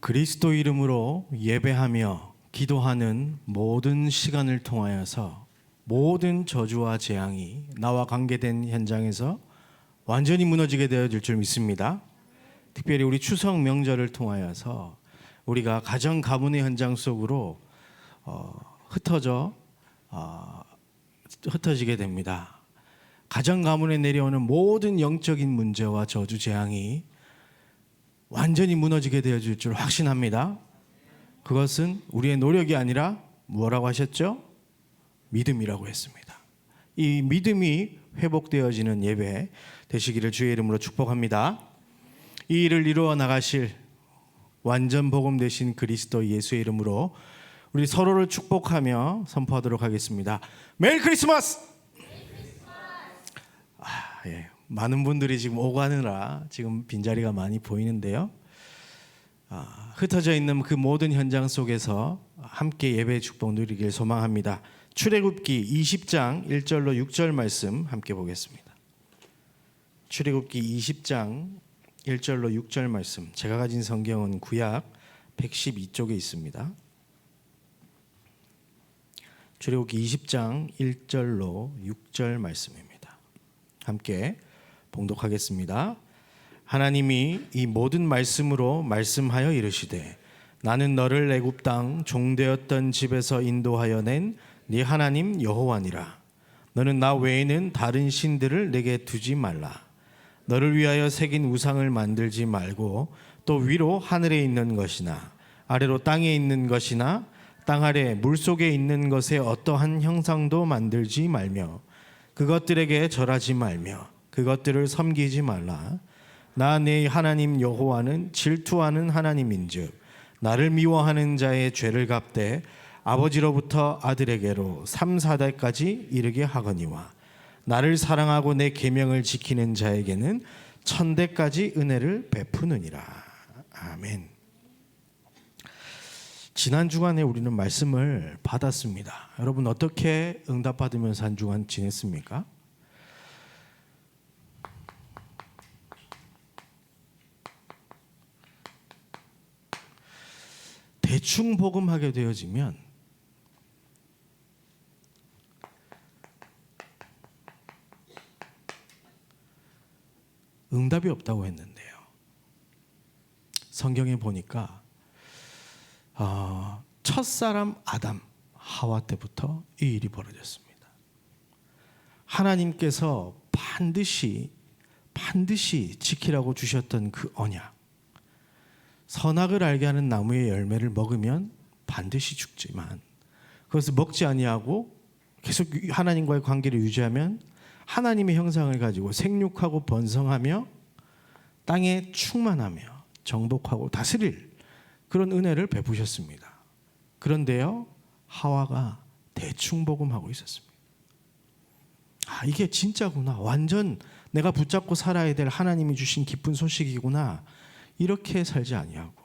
그리스도 이름으로 예배하며 기도하는 모든 시간을 통하여서 모든 저주와 재앙이 나와 관계된 현장에서 완전히 무너지게 되어질 줄 믿습니다. 특별히 우리 추석 명절을 통하여서 우리가 가정 가문의 현장 속으로 흩어지게 됩니다. 가정 가문에 내려오는 모든 영적인 문제와 저주 재앙이 완전히 무너지게 되어질 줄 확신합니다. 그것은 우리의 노력이 아니라 뭐라고 하셨죠? 믿음이라고 했습니다. 이 믿음이 회복되어지는 예배 되시기를 주의 이름으로 축복합니다. 이 일을 이루어 나가실 완전 복음 되신 그리스도 예수의 이름으로 우리 서로를 축복하며 선포하도록 하겠습니다. 메리 크리스마스! 예. 많은 분들이 지금 오가느라 지금 빈자리가 많이 보이는데요. 흩어져 있는 그 모든 현장 속에서 함께 예배의 축복 누리길 소망합니다. 출애굽기 20장 1절로 6절 말씀 함께 보겠습니다. 출애굽기 20장 1절로 6절 말씀, 제가 가진 성경은 구약 112쪽에 있습니다. 출애굽기 20장 1절로 6절 말씀입니다. 함께 봉독하겠습니다. 하나님이 이 모든 말씀으로 말씀하여 이르시되 나는 너를 애굽 땅 종되었던 집에서 인도하여 낸 네 하나님 여호와니라. 너는 나 외에는 다른 신들을 내게 두지 말라. 너를 위하여 새긴 우상을 만들지 말고 또 위로 하늘에 있는 것이나 아래로 땅에 있는 것이나 땅 아래 물속에 있는 것에 어떠한 형상도 만들지 말며 그것들에게 절하지 말며 그것들을 섬기지 말라. 나 네 하나님 여호와는 질투하는 하나님인즉 나를 미워하는 자의 죄를 갚되 아버지로부터 아들에게로 3, 4代까지 이르게 하거니와 나를 사랑하고 내 계명을 지키는 자에게는 1000대까지 은혜를 베푸느니라. 아멘. 지난 주간에 우리는 말씀을 받았습니다. 여러분 어떻게 응답받으면서 한 주간 지냈습니까? 대충 복음하게 되어지면 응답이 없다고 했는데요. 성경에 보니까 첫사람 아담 하와 때부터 이 일이 벌어졌습니다. 하나님께서 반드시 지키라고 주셨던 그 언약, 선악을 알게 하는 나무의 열매를 먹으면 반드시 죽지만 그것을 먹지 아니하고 계속 하나님과의 관계를 유지하면 하나님의 형상을 가지고 생육하고 번성하며 땅에 충만하며 정복하고 다스릴 그런 은혜를 베푸셨습니다. 그런데요, 하와가 대충 복음하고 있었습니다. 이게 진짜구나. 완전 내가 붙잡고 살아야 될 하나님이 주신 기쁜 소식이구나. 이렇게 살지 아니하고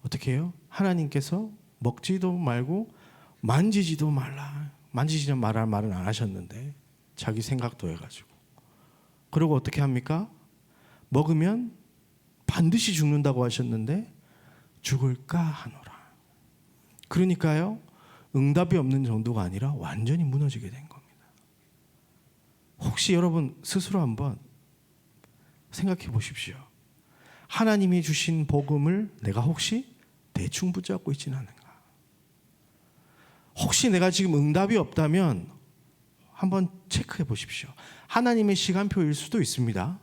어떻게 해요? 하나님께서 먹지도 말고 만지지도 말라. 만지지는 말할 말은 안 하셨는데 자기 생각도 해가지고 그리고 어떻게 합니까? 먹으면 반드시 죽는다고 하셨는데 죽을까 하노라. 그러니까요, 응답이 없는 정도가 아니라 완전히 무너지게 된 겁니다. 혹시 여러분 스스로 한번 생각해 보십시오. 하나님이 주신 복음을 내가 혹시 대충 붙잡고 있지는 않은가? 혹시 내가 지금 응답이 없다면 한번 체크해 보십시오. 하나님의 시간표일 수도 있습니다.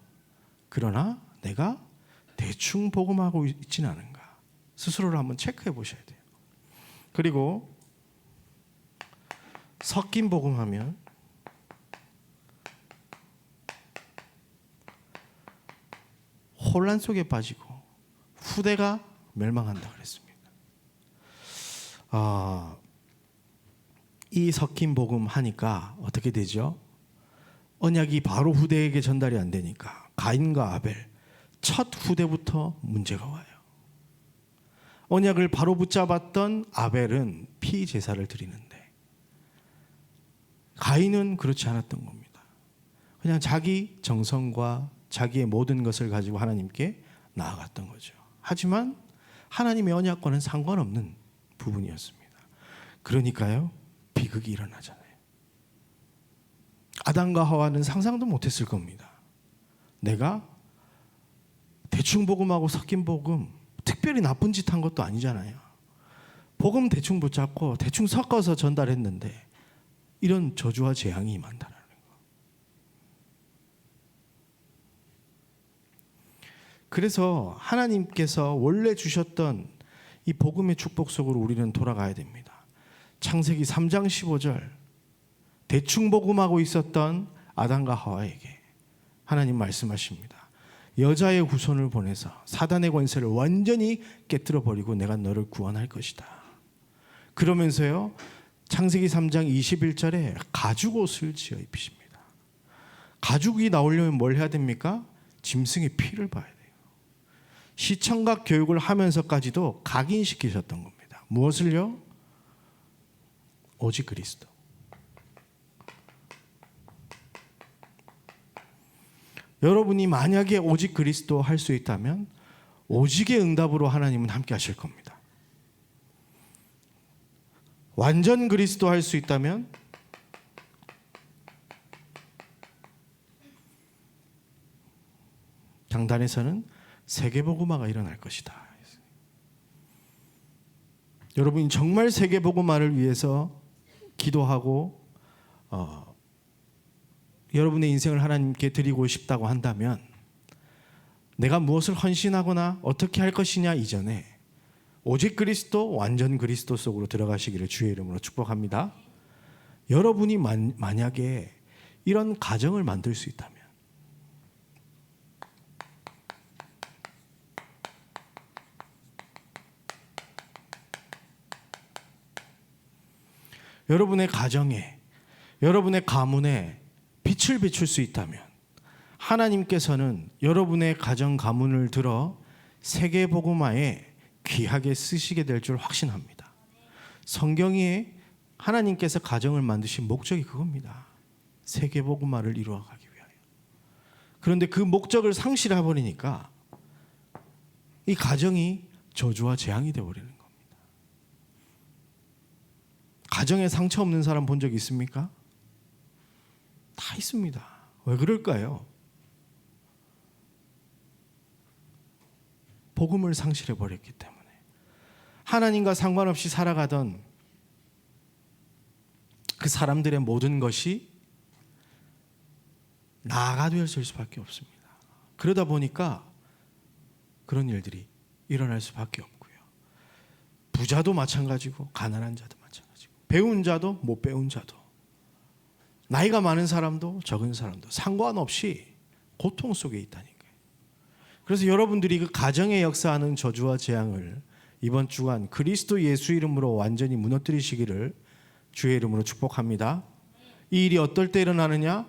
그러나 내가 대충 복음하고 있지는 않은가? 스스로를 한번 체크해 보셔야 돼요. 그리고 섞인 복음하면 혼란 속에 빠지고 후대가 멸망한다 그랬습니다. 이 섞인 복음 하니까 어떻게 되죠? 언약이 바로 후대에게 전달이 안 되니까 가인과 아벨 첫 후대부터 문제가 와요. 언약을 바로 붙잡았던 아벨은 피 제사를 드리는데 가인은 그렇지 않았던 겁니다. 그냥 자기 정성과 자기의 모든 것을 가지고 하나님께 나아갔던 거죠. 하지만 하나님의 언약과는 상관없는 부분이었습니다. 그러니까요, 비극이 일어나잖아요. 아담과 하와는 상상도 못했을 겁니다. 내가 대충 복음하고 섞인 복음, 특별히 나쁜 짓 한 것도 아니잖아요. 복음 대충 붙잡고 대충 섞어서 전달했는데 이런 저주와 재앙이 임한다는 거. 그래서 하나님께서 원래 주셨던 이 복음의 축복 속으로 우리는 돌아가야 됩니다. 창세기 3장 15절, 대충 복음하고 있었던 아담과 하와에게 하나님 말씀하십니다. 여자의 후손을 보내서 사단의 권세를 완전히 깨뜨려 버리고 내가 너를 구원할 것이다. 그러면서요, 창세기 3장 21절에 가죽옷을 지어 입히십니다. 가죽이 나오려면 뭘 해야 됩니까? 짐승의 피를 봐야 돼요. 시청각 교육을 하면서까지도 각인시키셨던 겁니다. 무엇을요? 오직 그리스도. 여러분이 만약에 오직 그리스도 할 수 있다면 오직의 응답으로 하나님은 함께 하실 겁니다. 완전 그리스도 할 수 있다면 장단에서는 세계복음화가 일어날 것이다. 여러분이 정말 세계복음화를 위해서 기도하고 여러분의 인생을 하나님께 드리고 싶다고 한다면 내가 무엇을 헌신하거나 어떻게 할 것이냐 이전에 오직 그리스도, 완전 그리스도 속으로 들어가시기를 주의 이름으로 축복합니다. 여러분이 만약에 이런 가정을 만들 수 있다면, 여러분의 가정에, 여러분의 가문에 빛을 비출 수 있다면 하나님께서는 여러분의 가정 가문을 들어 세계복음화에 귀하게 쓰시게 될 줄 확신합니다. 성경에 하나님께서 가정을 만드신 목적이 그겁니다. 세계복음화를 이루어가기 위하여. 그런데 그 목적을 상실해버리니까 이 가정이 저주와 재앙이 되어버리는 겁니다. 가정에 상처 없는 사람 본 적 있습니까? 다 있습니다. 왜 그럴까요? 복음을 상실해버렸기 때문에. 하나님과 상관없이 살아가던 그 사람들의 모든 것이 나가 되었을 수밖에 없습니다. 그러다 보니까 그런 일들이 일어날 수밖에 없고요. 부자도 마찬가지고 가난한 자도 마찬가지고 배운 자도 못 배운 자도 나이가 많은 사람도 적은 사람도 상관없이 고통 속에 있다니까요. 그래서 여러분들이 그 가정에 역사하는 저주와 재앙을 이번 주간 그리스도 예수 이름으로 완전히 무너뜨리시기를 주의 이름으로 축복합니다. 이 일이 어떨 때 일어나느냐?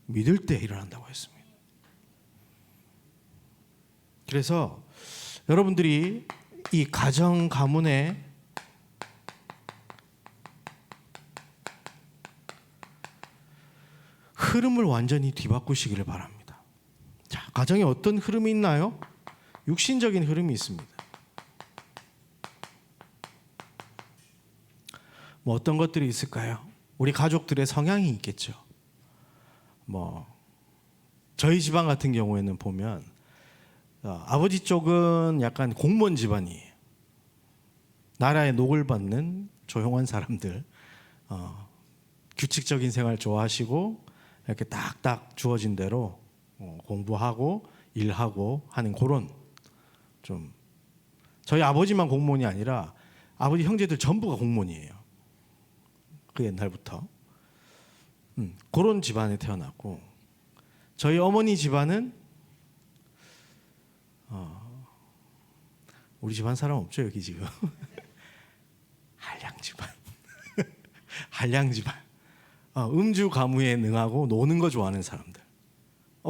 믿을 때 일어난다고 했습니다. 그래서 여러분들이 이 가정 가문에 흐름을 완전히 뒤바꾸시기를 바랍니다. 자, 가정에 어떤 흐름이 있나요? 육신적인 흐름이 있습니다. 뭐 어떤 것들이 있을까요? 우리 가족들의 성향이 있겠죠. 뭐 저희 집안 같은 경우에는 보면 아버지 쪽은 약간 공무원 집안이에요. 나라의 녹을 받는 조용한 사람들, 규칙적인 생활 좋아하시고 이렇게 딱딱 주어진 대로 공부하고 일하고 하는 그런 좀 저희 아버지만 공무원이 아니라 아버지 형제들 전부가 공무원이에요. 그 옛날부터 그런 집안에 태어났고 저희 어머니 집안은 우리 집안 사람 없죠 여기 지금 한량 집안 한량 집안 음주 가무에 능하고 노는 거 좋아하는 사람들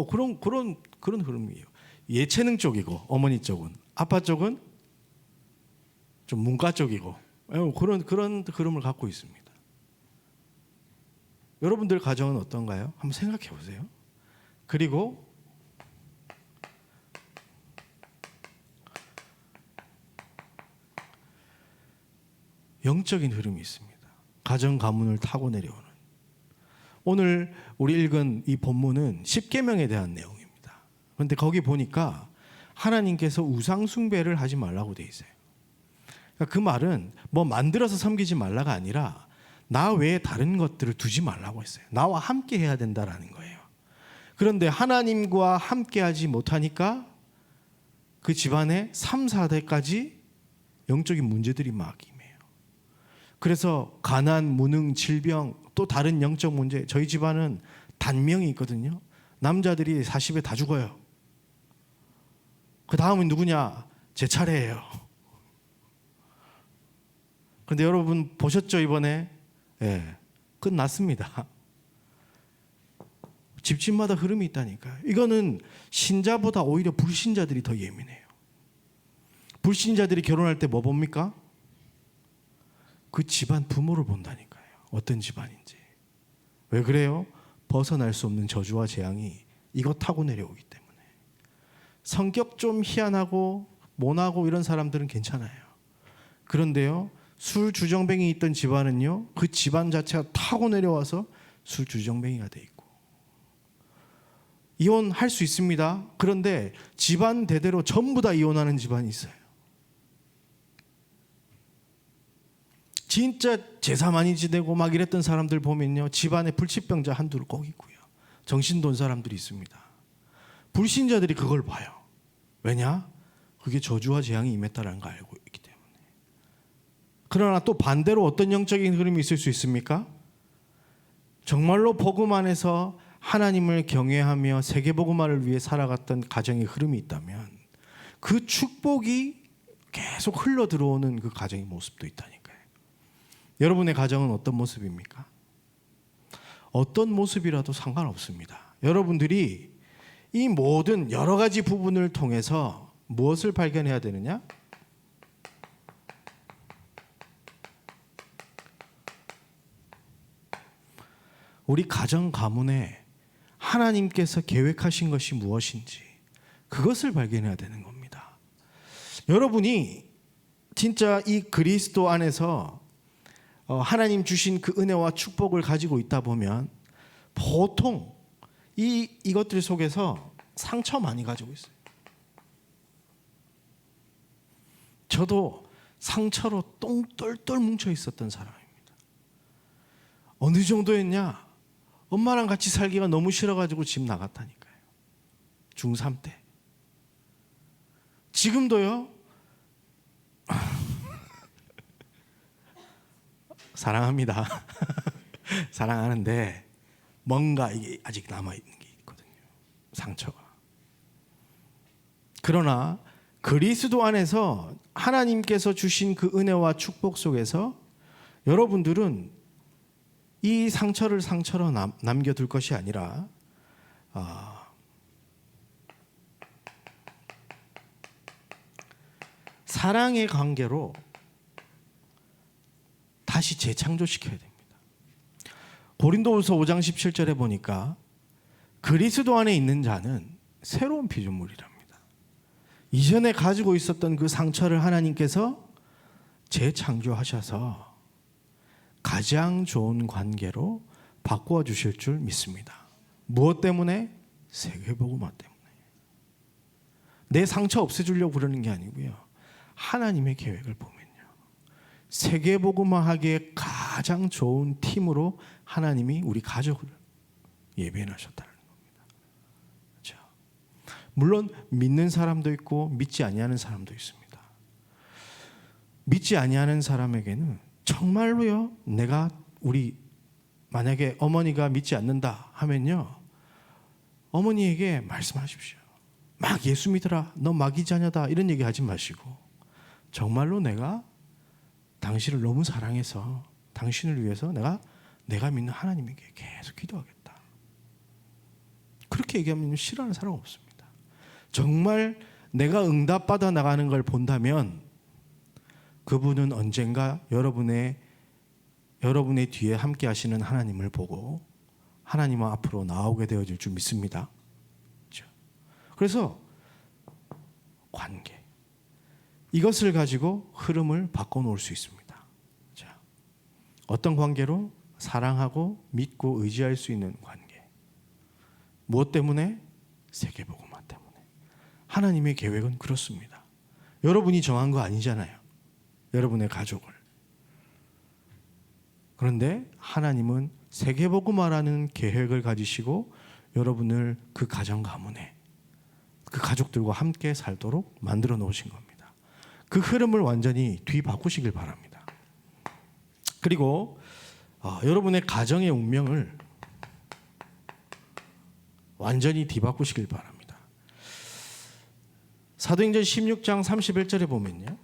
그런 흐름이에요. 예체능 쪽이고 어머니 쪽은 아빠 쪽은 좀 문과 쪽이고 그런 흐름을 갖고 있습니다. 여러분들 가정은 어떤가요? 한번 생각해 보세요. 그리고 영적인 흐름이 있습니다. 가정 가문을 타고 내려오는. 오늘 우리 읽은 이 본문은 십계명에 대한 내용입니다. 그런데 거기 보니까 하나님께서 우상 숭배를 하지 말라고 돼 있어요. 그러니까 그 말은 뭐 만들어서 섬기지 말라가 아니라 나 외에 다른 것들을 두지 말라고 했어요. 나와 함께 해야 된다라는 거예요. 그런데 하나님과 함께 하지 못하니까 그 집안에 3, 4대까지 영적인 문제들이 막 임해요. 그래서 가난, 무능, 질병, 또 다른 영적 문제. 저희 집안은 단명이 있거든요. 남자들이 40에 다 죽어요. 그 다음은 누구냐? 제 차례예요. 그런데 여러분 보셨죠 이번에? 예, 끝났습니다. 집집마다 흐름이 있다니까요. 이거는 신자보다 오히려 불신자들이 더 예민해요. 불신자들이 결혼할 때 뭐 봅니까? 그 집안 부모를 본다니까요. 어떤 집안인지. 왜 그래요? 벗어날 수 없는 저주와 재앙이 이거 타고 내려오기 때문에. 성격 좀 희한하고 모나고 이런 사람들은 괜찮아요. 그런데요, 술 주정뱅이 있던 집안은요, 그 집안 자체가 타고 내려와서 술 주정뱅이가 돼 있고. 이혼할 수 있습니다. 그런데 집안 대대로 전부 다 이혼하는 집안이 있어요. 진짜 제사 많이 지내고 막 이랬던 사람들 보면요, 집안에 불치병자 한둘 꼭 있고요. 정신 돈 사람들이 있습니다. 불신자들이 그걸 봐요. 왜냐? 그게 저주와 재앙이 임했다는 걸 알고 있기 때문에. 그러나 또 반대로 어떤 영적인 흐름이 있을 수 있습니까? 정말로 복음 안에서 하나님을 경외하며 세계복음화를 위해 살아갔던 가정의 흐름이 있다면 그 축복이 계속 흘러 들어오는 그 가정의 모습도 있다니까요. 여러분의 가정은 어떤 모습입니까? 어떤 모습이라도 상관없습니다. 여러분들이 이 모든 여러 가지 부분을 통해서 무엇을 발견해야 되느냐? 우리 가정 가문에 하나님께서 계획하신 것이 무엇인지 그것을 발견해야 되는 겁니다. 여러분이 진짜 이 그리스도 안에서 하나님 주신 그 은혜와 축복을 가지고 있다 보면 보통 이것들 속에서 상처 많이 가지고 있어요. 저도 상처로 똥떨떨 뭉쳐 있었던 사람입니다. 어느 정도였냐? 엄마랑 같이 살기가 너무 싫어가지고 집 나갔다니까요. 중3 때. 지금도요. 사랑합니다. 사랑하는데 뭔가 이게 아직 남아있는 게 있거든요. 상처가. 그러나 그리스도 안에서 하나님께서 주신 그 은혜와 축복 속에서 여러분들은 이 상처를 상처로 남겨둘 것이 아니라 사랑의 관계로 다시 재창조시켜야 됩니다. 고린도후서 5장 17절에 보니까 그리스도 안에 있는 자는 새로운 피조물이랍니다. 이전에 가지고 있었던 그 상처를 하나님께서 재창조하셔서 가장 좋은 관계로 바꾸어 주실 줄 믿습니다. 무엇 때문에? 세계복음화 때문에. 내 상처 없애주려고 그러는 게 아니고요. 하나님의 계획을 보면요. 세계복음화하기에 가장 좋은 팀으로 하나님이 우리 가족을 예배하셨다는 겁니다. 그렇죠? 물론 믿는 사람도 있고 믿지 아니하는 사람도 있습니다. 믿지 아니하는 사람에게는 정말로요, 우리 만약에 어머니가 믿지 않는다 하면요, 어머니에게 말씀하십시오. 막 예수 믿어라, 너 마귀 자녀다 이런 얘기 하지 마시고 정말로 내가 당신을 너무 사랑해서 당신을 위해서 내가 믿는 하나님에게 계속 기도하겠다. 그렇게 얘기하면 싫어하는 사람 없습니다. 정말 내가 응답받아 나가는 걸 본다면 그분은 언젠가 여러분의 뒤에 함께 하시는 하나님을 보고 하나님 앞으로 나오게 되어질 줄 믿습니다. 그래서 관계, 이것을 가지고 흐름을 바꿔놓을 수 있습니다. 어떤 관계로? 사랑하고 믿고 의지할 수 있는 관계. 무엇 때문에? 세계복음화 때문에. 하나님의 계획은 그렇습니다. 여러분이 정한 거 아니잖아요. 여러분의 가족을. 그런데 하나님은 세계복음화라는 계획을 가지시고 여러분을 그 가정 가문에 그 가족들과 함께 살도록 만들어 놓으신 겁니다. 그 흐름을 완전히 뒤바꾸시길 바랍니다. 그리고 여러분의 가정의 운명을 완전히 뒤바꾸시길 바랍니다. 사도행전 16장 31절에 보면요.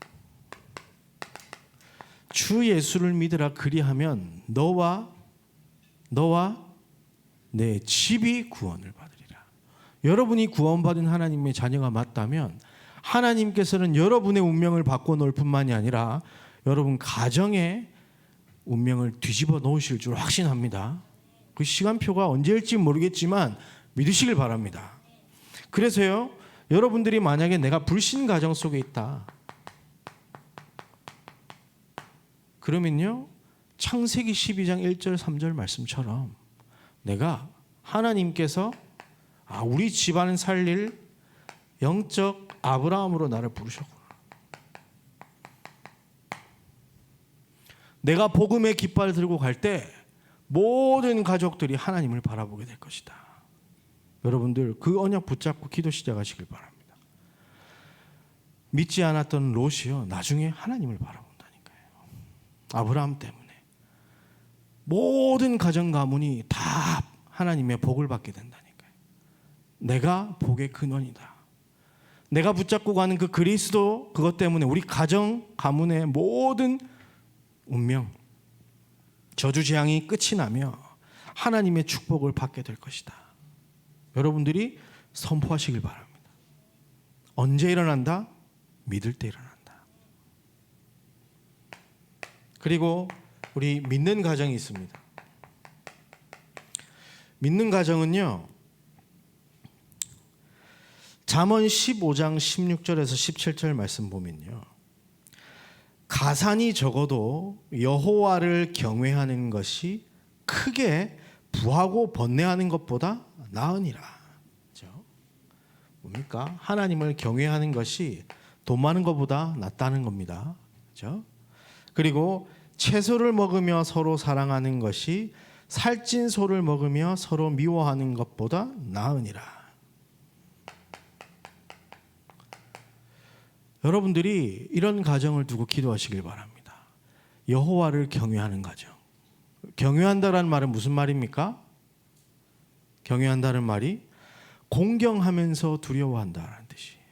주 예수를 믿으라 그리하면 너와 내 집이 구원을 받으리라. 여러분이 구원받은 하나님의 자녀가 맞다면 하나님께서는 여러분의 운명을 바꿔놓을 뿐만이 아니라 여러분 가정의 운명을 뒤집어 놓으실 줄 확신합니다. 그 시간표가 언제일지 모르겠지만 믿으시길 바랍니다. 그래서요, 여러분들이 만약에 내가 불신 가정 속에 있다, 그러면요, 창세기 12장 1절 3절 말씀처럼 내가 하나님께서 우리 집안 살릴 영적 아브라함으로 나를 부르셨구나. 내가 복음의 깃발을 들고 갈 때 모든 가족들이 하나님을 바라보게 될 것이다. 여러분들 그 언약 붙잡고 기도 시작하시길 바랍니다. 믿지 않았던 롯이요, 나중에 하나님을 바라본다니까요. 아브라함 때문에 모든 가정 가문이 다 하나님의 복을 받게 된다니까요. 내가 복의 근원이다. 내가 붙잡고 가는 그 그리스도, 그것 때문에 우리 가정 가문의 모든 운명, 저주재앙이 끝이 나며 하나님의 축복을 받게 될 것이다. 여러분들이 선포하시길 바랍니다. 언제 일어난다? 믿을 때 일어난다. 그리고 우리 믿는 가정이 있습니다. 믿는 가정은요, 잠언 15장 16절에서 17절 말씀 보면요, 가산이 적어도 여호와를 경외하는 것이 크게 부하고 번뇌하는 것보다 나으니라. 그렇죠? 뭡니까? 하나님을 경외하는 것이 돈 많은 것보다 낫다는 겁니다. 그렇죠? 그리고 채소를 먹으며 서로 사랑하는 것이 살찐 소를 먹으며 서로 미워하는 것보다 나으니라. 여러분들이 이런 가정을 두고 기도하시길 바랍니다. 여호와를 경외하는 가정. 경외한다라는 말은 무슨 말입니까? 경외한다는 말이 공경하면서 두려워한다라는 뜻이에요.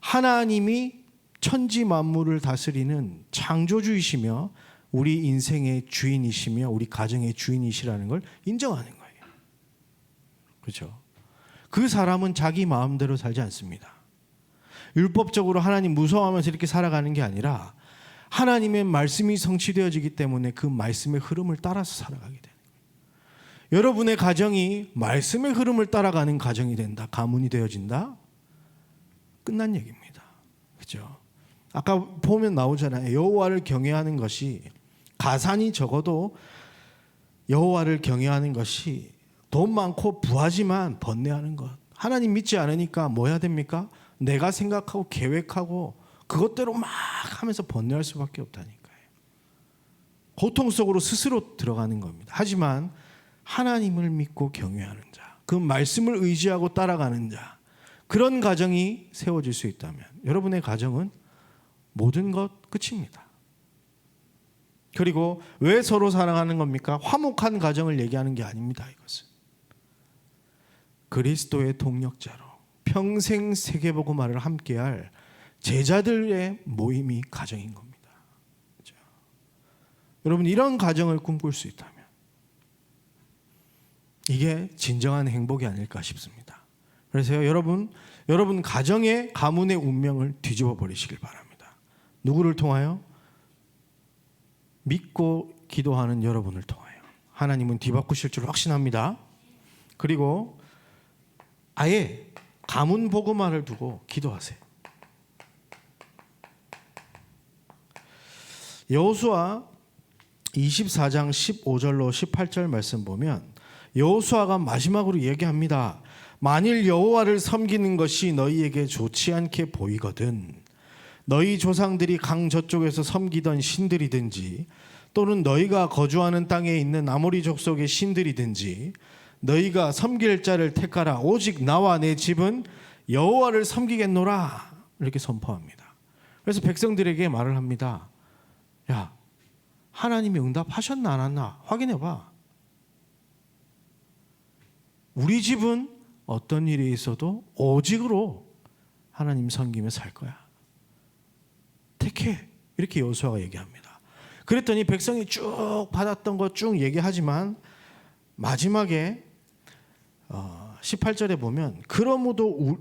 하나님이 천지 만물을 다스리는 창조주이시며 우리 인생의 주인이시며 우리 가정의 주인이시라는 걸 인정하는 거예요. 그렇죠? 그 사람은 자기 마음대로 살지 않습니다. 율법적으로 하나님 무서워하면서 이렇게 살아가는 게 아니라 하나님의 말씀이 성취되어지기 때문에 그 말씀의 흐름을 따라서 살아가게 되는 거예요. 여러분의 가정이 말씀의 흐름을 따라가는 가정이 된다, 가문이 되어진다, 끝난 얘기입니다. 그렇죠? 아까 보면 나오잖아요. 여호와를 경외하는 것이, 가산이 적어도 여호와를 경외하는 것이 돈 많고 부하지만 번뇌하는 것. 하나님 믿지 않으니까 뭐 해야 됩니까? 내가 생각하고 계획하고 그것대로 막 하면서 번뇌할 수밖에 없다니까요. 고통 속으로 스스로 들어가는 겁니다. 하지만 하나님을 믿고 경외하는 자, 그 말씀을 의지하고 따라가는 자, 그런 가정이 세워질 수 있다면 여러분의 가정은 모든 것 끝입니다. 그리고 왜 서로 사랑하는 겁니까? 화목한 가정을 얘기하는 게 아닙니다. 이것은 그리스도의 동력자로 평생 세계복음화를 함께할 제자들의 모임이 가정인 겁니다. 그렇죠? 여러분, 이런 가정을 꿈꿀 수 있다면 이게 진정한 행복이 아닐까 싶습니다. 그래서 여러분 가정의 가문의 운명을 뒤집어 버리시길 바랍니다. 누구를 통하여? 믿고 기도하는 여러분을 통하여. 하나님은 뒤바꾸실 줄 확신합니다. 그리고 아예 가문 복음화를 두고 기도하세요. 여호수아 24장 15절로 18절 말씀 보면 여호수아가 마지막으로 얘기합니다. 만일 여호와를 섬기는 것이 너희에게 좋지 않게 보이거든 너희 조상들이 강 저쪽에서 섬기던 신들이든지 또는 너희가 거주하는 땅에 있는 아모리 족속의 신들이든지 너희가 섬길 자를 택하라. 오직 나와 내 집은 여호와를 섬기겠노라. 이렇게 선포합니다. 그래서 백성들에게 말을 합니다. 야, 하나님이 응답하셨나 안 했나 확인해봐. 우리 집은 어떤 일이 있어도 오직으로 하나님 섬기며 살 거야. 택해. 이렇게 여호수아가 얘기합니다. 그랬더니 백성이 쭉 받았던 거 쭉 얘기하지만 마지막에 18절에 보면 그러므로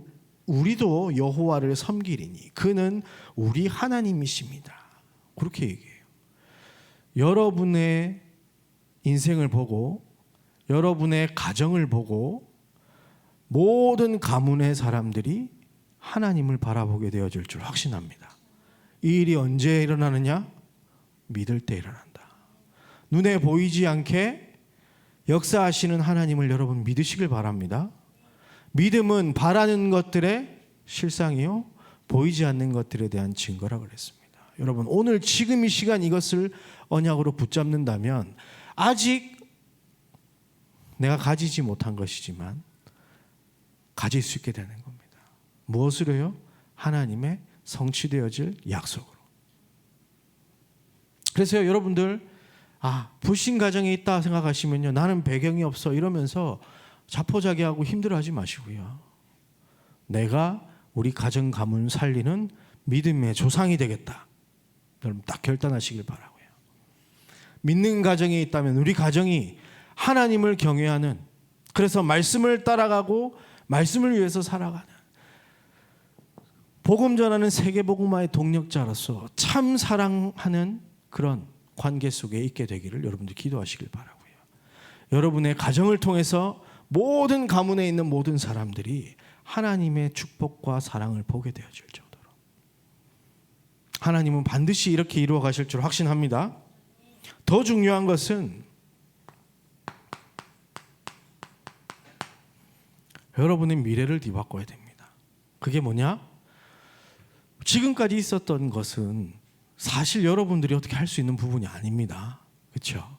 우리도 여호와를 섬기리니 그는 우리 하나님이십니다. 그렇게 얘기해요. 여러분의 인생을 보고 여러분의 가정을 보고 모든 가문의 사람들이 하나님을 바라보게 되어질 줄 확신합니다. 이 일이 언제 일어나느냐? 믿을 때 일어난다. 눈에 보이지 않게 역사하시는 하나님을 여러분 믿으시길 바랍니다. 믿음은 바라는 것들의 실상이요 보이지 않는 것들에 대한 증거라 그랬습니다. 여러분 오늘 지금 이 시간 이것을 언약으로 붙잡는다면 아직 내가 가지지 못한 것이지만 가질 수 있게 되는 겁니다. 무엇으로요? 하나님의 성취되어질 약속으로. 그래서 여러분들 불신 가정에 있다 생각하시면요 나는 배경이 없어 이러면서 자포자기하고 힘들어하지 마시고요. 내가 우리 가정 가문 살리는 믿음의 조상이 되겠다. 여러분 딱 결단하시길 바라고요. 믿는 가정에 있다면 우리 가정이 하나님을 경외하는 그래서 말씀을 따라가고 말씀을 위해서 살아가는 복음 전하는 세계복음화의 동력자로서 참 사랑하는 그런 관계 속에 있게 되기를 여러분들 기도하시길 바라고요. 여러분의 가정을 통해서 모든 가문에 있는 모든 사람들이 하나님의 축복과 사랑을 보게 되어질 정도로 하나님은 반드시 이렇게 이루어 가실 줄 확신합니다. 더 중요한 것은 여러분의 미래를 뒤바꿔야 됩니다. 그게 뭐냐? 지금까지 있었던 것은 사실 여러분들이 어떻게 할 수 있는 부분이 아닙니다. 그렇죠?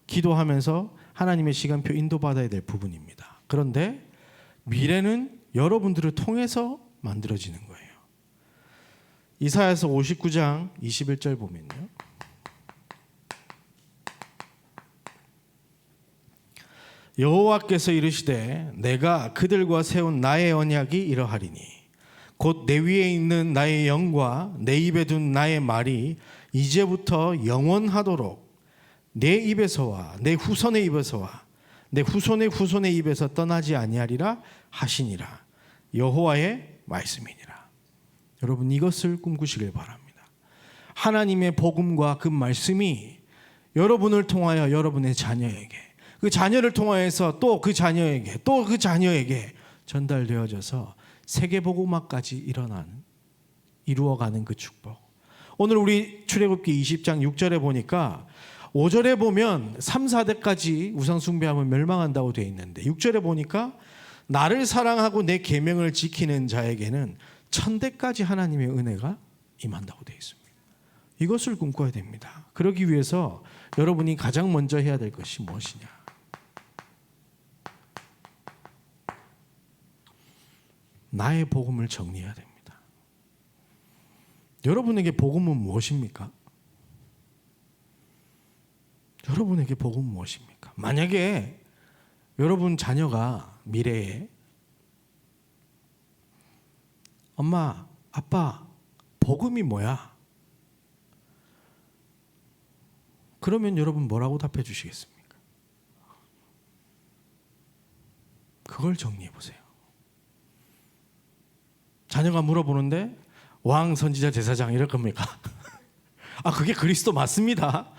기도하면서 하나님의 시간표 인도받아야 될 부분입니다. 그런데 미래는 여러분들을 통해서 만들어지는 거예요. 이사야서 59장 21절 보면요. 여호와께서 이르시되 내가 그들과 세운 나의 언약이 이러하리니 곧 내 위에 있는 나의 영과 내 입에 둔 나의 말이 이제부터 영원하도록 내 입에서와 내 후손의 입에서와 내 후손의 후손의 입에서 떠나지 아니하리라 하시니라. 여호와의 말씀이니라. 여러분 이것을 꿈꾸시길 바랍니다. 하나님의 복음과 그 말씀이 여러분을 통하여 여러분의 자녀에게 그 자녀를 통하여서 또 그 자녀에게 또 그 자녀에게 전달되어져서 세계복음화까지 이루어가는 그 축복. 오늘 우리 출애굽기 20장 6절에 보니까 5절에 보면 3, 4대까지 우상숭배하면 멸망한다고 되어 있는데 6절에 보니까 나를 사랑하고 내 계명을 지키는 자에게는 1000대까지 하나님의 은혜가 임한다고 되어 있습니다. 이것을 꿈꿔야 됩니다. 그러기 위해서 여러분이 가장 먼저 해야 될 것이 무엇이냐? 나의 복음을 정리해야 됩니다. 여러분에게 복음은 무엇입니까? 여러분에게 복음은 무엇입니까? 만약에 여러분 자녀가 미래에 엄마, 아빠, 복음이 뭐야? 그러면 여러분 뭐라고 답해 주시겠습니까? 그걸 정리해 보세요. 자녀가 물어보는데 왕, 선지자, 제사장 이럴 겁니까? 그게 그리스도 맞습니다.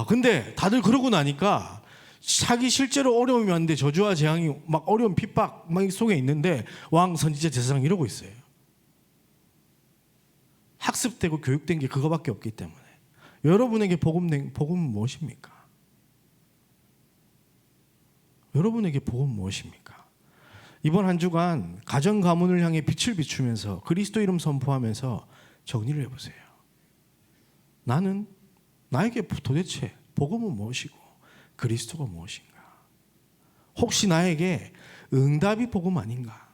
근데 다들 그러고 나니까 자기 실제로 어려움이 왔는데 저주와 재앙이 막 어려운 핍박 막 속에 있는데 왕, 선지자, 제사장 이러고 있어요. 학습되고 교육된 게 그거밖에 없기 때문에 여러분에게 복음은 무엇입니까? 여러분에게 복음은 무엇입니까? 이번 한 주간 가정 가문을 향해 빛을 비추면서 그리스도 이름 선포하면서 정리를 해보세요. 나에게 도대체 복음은 무엇이고 그리스도가 무엇인가? 혹시 나에게 응답이 복음 아닌가?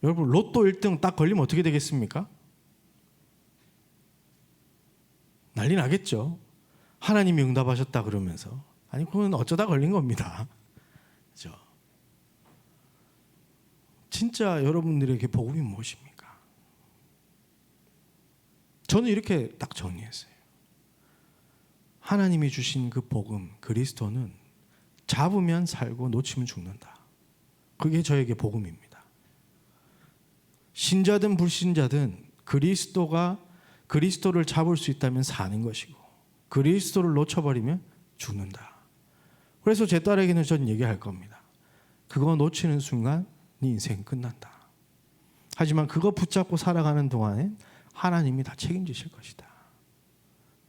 여러분 로또 1등 딱 걸리면 어떻게 되겠습니까? 난리 나겠죠. 하나님이 응답하셨다 그러면서. 아니 그건 어쩌다 걸린 겁니다. 그렇죠? 진짜 여러분들에게 복음이 무엇입니까? 저는 이렇게 딱 정리했어요. 하나님이 주신 그 복음, 그리스도는 잡으면 살고 놓치면 죽는다. 그게 저에게 복음입니다. 신자든 불신자든 그리스도를 잡을 수 있다면 사는 것이고 그리스도를 놓쳐버리면 죽는다. 그래서 제 딸에게는 전 얘기할 겁니다. 그거 놓치는 순간 네 인생 끝난다. 하지만 그거 붙잡고 살아가는 동안엔 하나님이 다 책임지실 것이다.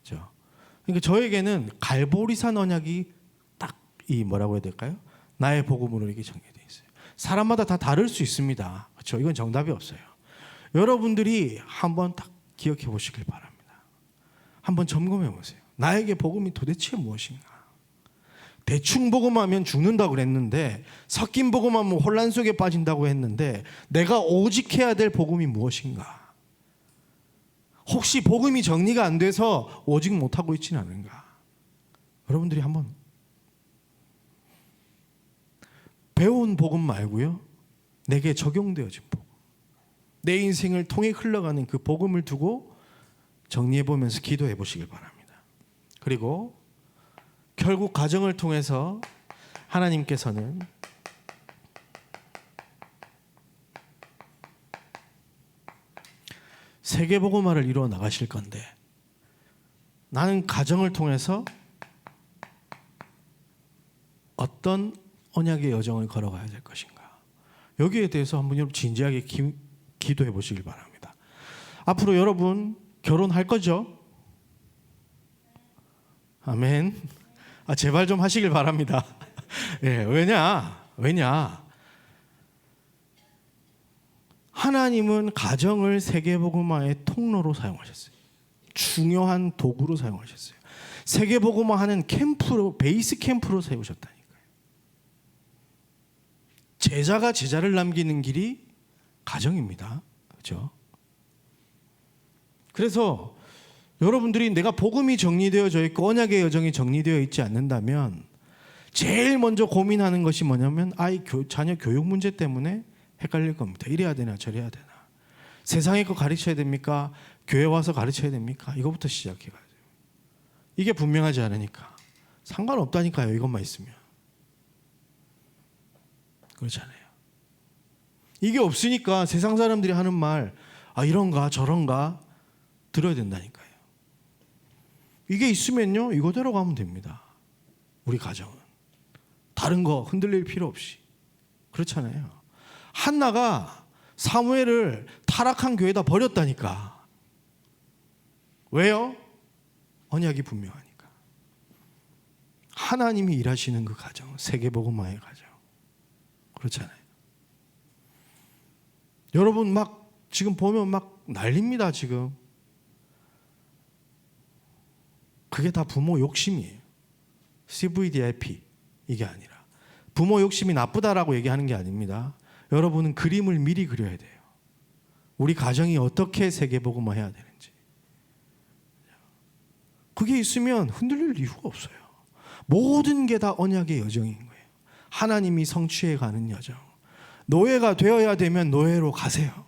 그렇죠? 그러니까 저에게는 갈보리산 언약이 딱 이 뭐라고 해야 될까요? 나의 복음으로 이렇게 전개되어 있어요. 사람마다 다 다를 수 있습니다. 그렇죠? 이건 정답이 없어요. 여러분들이 한번 딱 기억해 보시길 바랍니다. 한번 점검해 보세요. 나에게 복음이 도대체 무엇인가? 대충 복음하면 죽는다고 그랬는데 섞인 복음하면 혼란 속에 빠진다고 했는데 내가 오직 해야 될 복음이 무엇인가? 혹시 복음이 정리가 안 돼서 오직 못하고 있지는 않은가? 여러분들이 한번 배운 복음 말고요. 내게 적용되어진 복음. 내 인생을 통해 흘러가는 그 복음을 두고 정리해 보면서 기도해 보시길 바랍니다. 그리고 결국 가정을 통해서 하나님께서는 세계복음화를 이루어 나가실 건데 나는 가정을 통해서 어떤 언약의 여정을 걸어가야 될 것인가? 여기에 대해서 한번 여러분 진지하게 기도해 보시길 바랍니다. 앞으로 여러분 결혼할 거죠? 아멘. 제발 좀 하시길 바랍니다. 예, 왜냐? 하나님은 가정을 세계복음화의 통로로 사용하셨어요. 중요한 도구로 사용하셨어요. 세계복음화하는 베이스 캠프로 세우셨다니까요. 제자가 제자를 남기는 길이 가정입니다. 그렇죠? 그래서 여러분들이 내가 복음이 정리되어져 있고 언약의 여정이 정리되어 있지 않는다면 제일 먼저 고민하는 것이 뭐냐면 자녀 교육 문제 때문에 헷갈릴 겁니다. 이래야 되나 저래야 되나. 세상의 거 가르쳐야 됩니까? 교회 와서 가르쳐야 됩니까? 이거부터 시작해가지고. 이게 분명하지 않으니까 상관없다니까요. 이것만 있으면. 그렇잖아요. 이게 없으니까 세상 사람들이 하는 말 이런가 저런가 들어야 된다니까요. 이게 있으면요 이거대로 가면 됩니다. 우리 가정은 다른 거 흔들릴 필요 없이. 그렇잖아요. 한나가 사무엘을 타락한 교회에다 버렸다니까. 왜요? 언약이 분명하니까. 하나님이 일하시는 그 가정, 세계복음화의 가정. 그렇잖아요. 여러분 지금 보면 난립니다. 지금 그게 다 부모 욕심이에요. CVDIP 이게 아니라 부모 욕심이 나쁘다라고 얘기하는 게 아닙니다. 여러분은 그림을 미리 그려야 돼요. 우리 가정이 어떻게 세계복음화해야 되는지. 그게 있으면 흔들릴 이유가 없어요. 모든 게 다 언약의 여정인 거예요. 하나님이 성취해 가는 여정. 노예가 되어야 되면 노예로 가세요.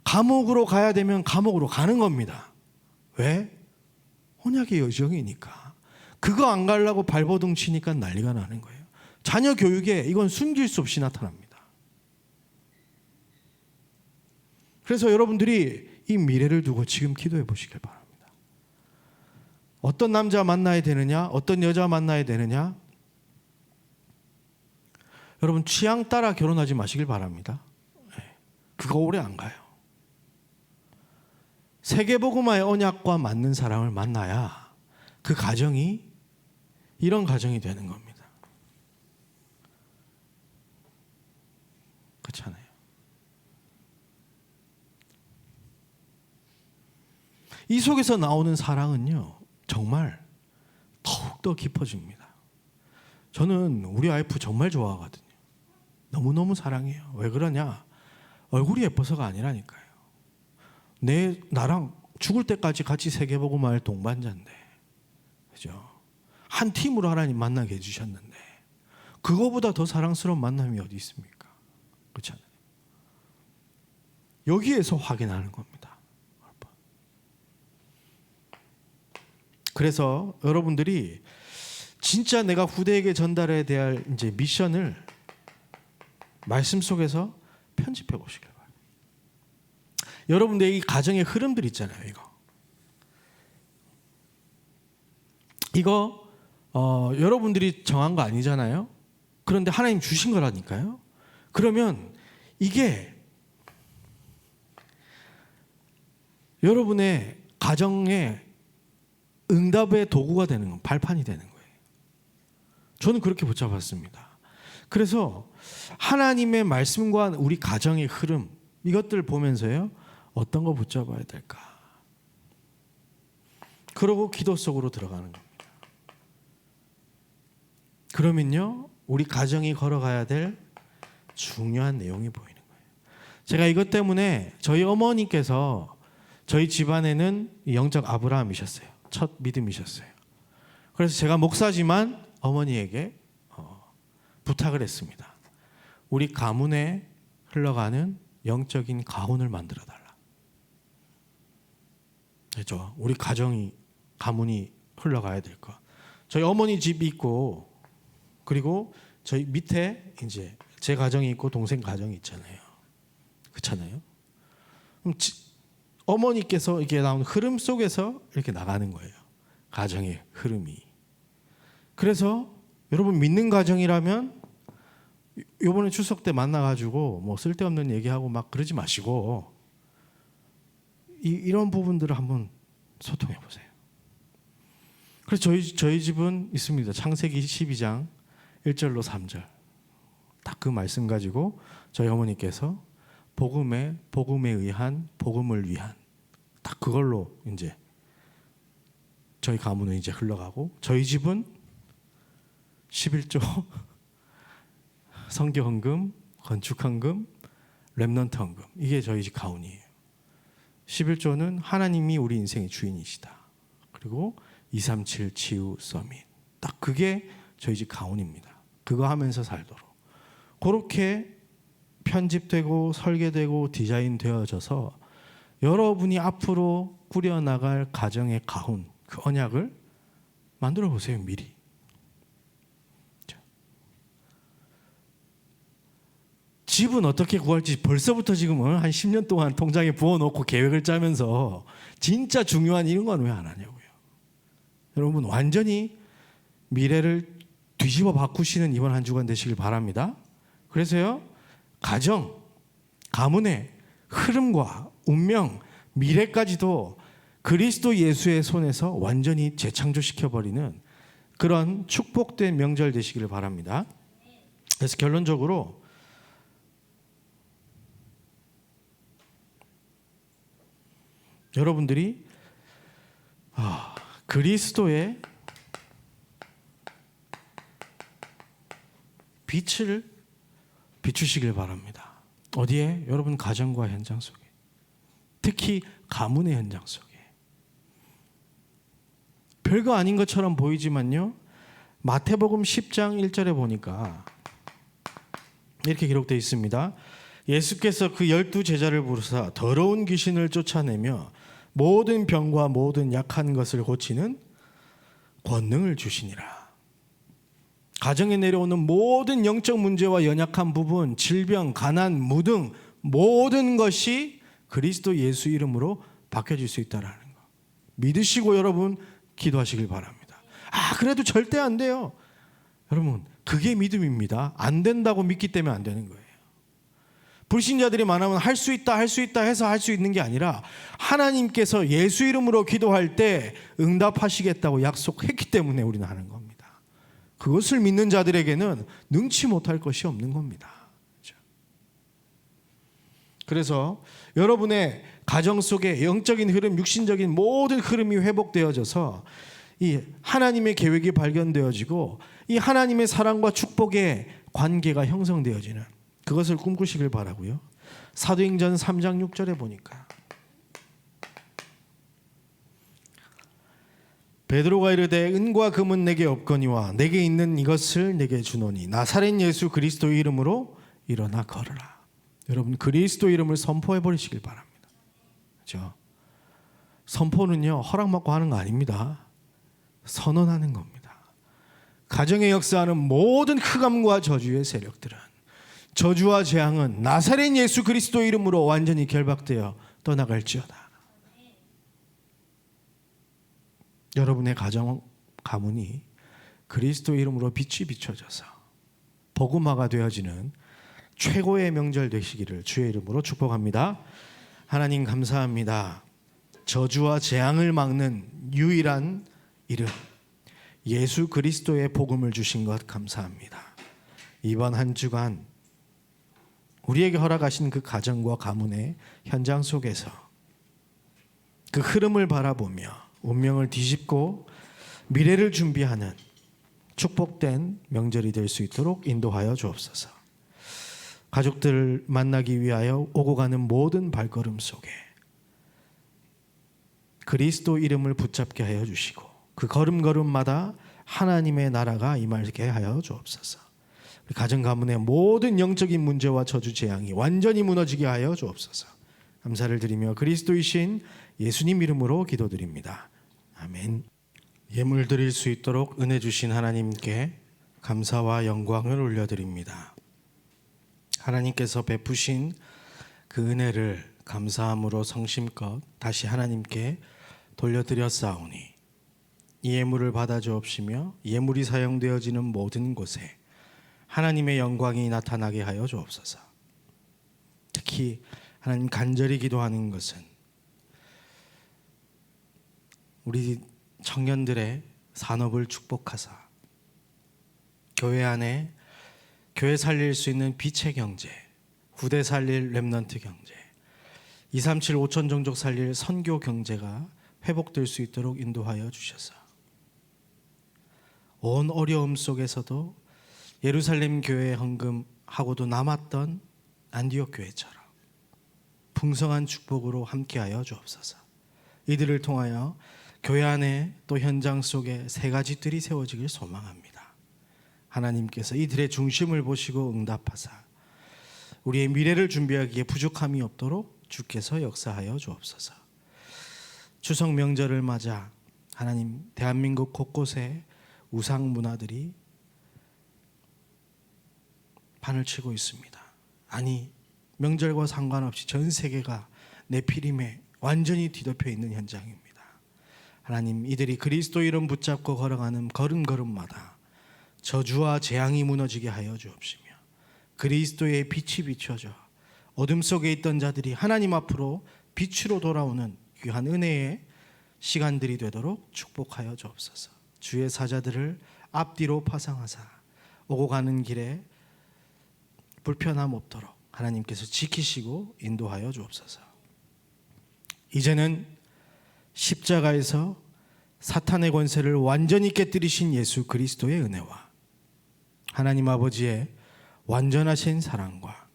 감옥으로 가야 되면 감옥으로 가는 겁니다. 왜? 언약의 여정이니까. 그거 안 가려고 발버둥 치니까 난리가 나는 거예요. 자녀 교육에 이건 숨길 수 없이 나타납니다. 그래서 여러분들이 이 미래를 두고 지금 기도해 보시길 바랍니다. 어떤 남자 만나야 되느냐? 어떤 여자 만나야 되느냐? 여러분 취향 따라 결혼하지 마시길 바랍니다. 그거 오래 안 가요. 세계복음화의 언약과 맞는 사람을 만나야 그 가정이 이런 가정이 되는 겁니다. 그렇잖아요. 이 속에서 나오는 사랑은요, 정말 더욱더 깊어집니다. 저는 우리 와이프 정말 좋아하거든요. 너무너무 사랑해요. 왜 그러냐? 얼굴이 예뻐서가 아니라니까요. 나랑 죽을 때까지 같이 세계복음화할 동반자인데, 그죠? 한 팀으로 하나님 만나게 해주셨는데 그거보다 더 사랑스러운 만남이 어디 있습니까? 그렇잖아요. 여기에서 확인하는 겁니다. 그래서 여러분들이 진짜 내가 후대에게 전달해야 될 이제 미션을 말씀 속에서 편집해 보시길 바랍니다. 여러분들 이 가정의 흐름들 있잖아요. 이거 여러분들이 정한 거 아니잖아요. 그런데 하나님 주신 거라니까요. 그러면 이게 여러분의 가정의 응답의 도구가 되는 건, 발판이 되는 거예요. 저는 그렇게 붙잡았습니다. 그래서 하나님의 말씀과 우리 가정의 흐름, 이것들 보면서요, 어떤 거 붙잡아야 될까? 그러고 기도 속으로 들어가는 겁니다. 그러면요, 우리 가정이 걸어가야 될 중요한 내용이 보이는 거예요. 제가 이것 때문에 저희 어머니께서 저희 집안에는 영적 아브라함이셨어요. 첫 믿음이셨어요. 그래서 제가 목사지만 어머니에게 부탁을 했습니다. 우리 가문에 흘러가는 영적인 가훈을 만들어 달라. 그렇죠? 우리 가문이 흘러가야 될 거. 저희 어머니 집이 있고, 그리고 저희 밑에 이제 제 가정이 있고 동생 가정이 있잖아요. 그렇잖아요. 그럼 어머니께서 이게 나온 흐름 속에서 이렇게 나가는 거예요. 가정의 흐름이. 그래서 여러분 믿는 가정이라면 이번에 추석 때 만나가지고 뭐 쓸데없는 얘기하고 막 그러지 마시고 이런 부분들을 한번 소통해 보세요. 그래서 저희 집은 있습니다. 창세기 12장 1절로 3절 딱 그 말씀 가지고 저희 어머니께서 복음에 의한, 복음을 위한, 딱 그걸로 이제 저희 가문은 이제 흘러가고, 저희 집은 11조 성교 헌금, 건축 헌금, 렘넌트 헌금, 이게 저희 집 가훈이에요. 11조는 하나님이 우리 인생의 주인이시다. 그리고 237 치유 서밋, 딱 그게 저희 집 가훈입니다. 그거 하면서 살도록 그렇게 편집되고 설계되고 디자인되어져서 여러분이 앞으로 꾸려나갈 가정의 가훈, 그 언약을 만들어 보세요. 미리. 집은 어떻게 구할지 벌써부터 지금 한 10년 동안 통장에 부어놓고 계획을 짜면서 진짜 중요한 이런 건 왜 안 하냐고요. 여러분 완전히 미래를 뒤집어 바꾸시는 이번 한 주간 되시길 바랍니다. 그래서요, 가문의 흐름과 운명, 미래까지도 그리스도 예수의 손에서 완전히 재창조시켜버리는 그런 축복된 명절 되시기를 바랍니다. 그래서 결론적으로 여러분들이 그리스도의 빛을 비추시길 바랍니다. 어디에? 여러분 가정과 현장 속에, 특히 가문의 현장 속에. 별거 아닌 것처럼 보이지만요, 마태복음 10장 1절에 보니까 이렇게 기록되어 있습니다. 예수께서 그 12 제자를 부르사 더러운 귀신을 쫓아내며 모든 병과 모든 약한 것을 고치는 권능을 주시니라. 가정에 내려오는 모든 영적 문제와 연약한 부분, 질병, 가난, 무등, 모든 것이 그리스도 예수 이름으로 바뀌어질 수 있다는 거 믿으시고 여러분 기도하시길 바랍니다. 그래도 절대 안 돼요. 여러분 그게 믿음입니다. 안 된다고 믿기 때문에 안 되는 거예요. 불신자들이 많으면 할 수 있다 해서 할 수 있는 게 아니라 하나님께서 예수 이름으로 기도할 때 응답하시겠다고 약속했기 때문에 우리는 하는 겁니다. 그것을 믿는 자들에게는 능치 못할 것이 없는 겁니다. 그래서 여러분의 가정 속에 영적인 흐름, 육신적인 모든 흐름이 회복되어져서 이 하나님의 계획이 발견되어지고 이 하나님의 사랑과 축복의 관계가 형성되어지는 그것을 꿈꾸시길 바라고요. 사도행전 3장 6절에 보니까 베드로가 이르되 은과 금은 내게 없거니와 내게 있는 이것을 내게 주노니 나사렛 예수 그리스도 이름으로 일어나 걸으라. 여러분 그리스도 이름을 선포해 버리시길 바랍니다. 그렇죠? 선포는요 허락받고 하는 거 아닙니다. 선언하는 겁니다. 가정에 역사하는 모든 흑암과 저주의 세력들은, 저주와 재앙은 나사렛 예수 그리스도 이름으로 완전히 결박되어 떠나갈지어다. 여러분의 가정 가문이 그리스도 이름으로 빛이 비춰져서 복음화가 되어지는 최고의 명절 되시기를 주의 이름으로 축복합니다. 하나님 감사합니다. 저주와 재앙을 막는 유일한 이름 예수 그리스도의 복음을 주신 것 감사합니다. 이번 한 주간 우리에게 허락하신 그 가정과 가문의 현장 속에서 그 흐름을 바라보며 운명을 뒤집고 미래를 준비하는 축복된 명절이 될 수 있도록 인도하여 주옵소서. 가족들 만나기 위하여 오고 가는 모든 발걸음 속에 그리스도 이름을 붙잡게 하여 주시고 그 걸음걸음마다 하나님의 나라가 임하게 하여 주옵소서. 가정 가문의 모든 영적인 문제와 저주 재앙이 완전히 무너지게 하여 주옵소서. 감사를 드리며 그리스도이신 예수님 이름으로 기도드립니다. 아멘. 예물 드릴 수 있도록 은혜 주신 하나님께 감사와 영광을 올려드립니다. 하나님께서 베푸신 그 은혜를 감사함으로 성심껏 다시 하나님께 돌려드렸사오니 이 예물을 받아 주옵시며 예물이 사용되어지는 모든 곳에 하나님의 영광이 나타나게 하여 주옵소서. 특히 하나님 간절히 기도하는 것은 우리 청년들의 산업을 축복하사 교회 안에 교회 살릴 수 있는 빛의 경제, 후대 살릴 렘넌트 경제, 237 5천 종족 살릴 선교 경제가 회복될 수 있도록 인도하여 주셔서 온 어려움 속에서도 예루살렘 교회의 헌금하고도 남았던 안디옥 교회처럼 풍성한 축복으로 함께하여 주옵소서. 이들을 통하여 교회 안에 또 현장 속에 세 가지 뜰이 세워지길 소망합니다. 하나님께서 이들의 중심을 보시고 응답하사 우리의 미래를 준비하기에 부족함이 없도록 주께서 역사하여 주옵소서. 추석 명절을 맞아 하나님 대한민국 곳곳에 우상 문화들이 판을 치고 있습니다. 아니 명절과 상관없이 전 세계가 네피림에 완전히 뒤덮여 있는 현장입니다. 하나님 이들이 그리스도 이름 붙잡고 걸어가는 걸음걸음마다 저주와 재앙이 무너지게 하여 주옵시며 그리스도의 빛이 비춰져 어둠 속에 있던 자들이 하나님 앞으로 빛으로 돌아오는 귀한 은혜의 시간들이 되도록 축복하여 주옵소서. 주의 사자들을 앞뒤로 파상하사 오고 가는 길에 불편함 없도록 하나님께서 지키시고 인도하여 주옵소서. 이제는 십자가에서 사탄의 권세를 완전히 깨뜨리신 예수 그리스도의 은혜와 하나님 아버지의 완전하신 사랑과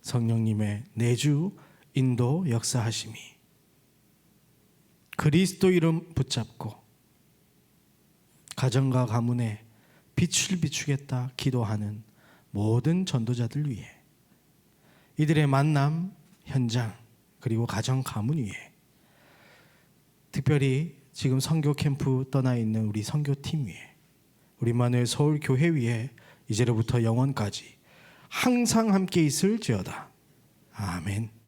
성령님의 내주 인도 역사하심이 그리스도 이름 붙잡고 가정과 가문에 빛을 비추겠다 기도하는 모든 전도자들 위해 이들의 만남 현장 그리고 가정 가문 위에 특별히 지금 선교 캠프 떠나 있는 우리 선교팀 위에 우리 만우의 서울 교회 위에 이제로부터 영원까지 항상 함께 있을지어다. 아멘.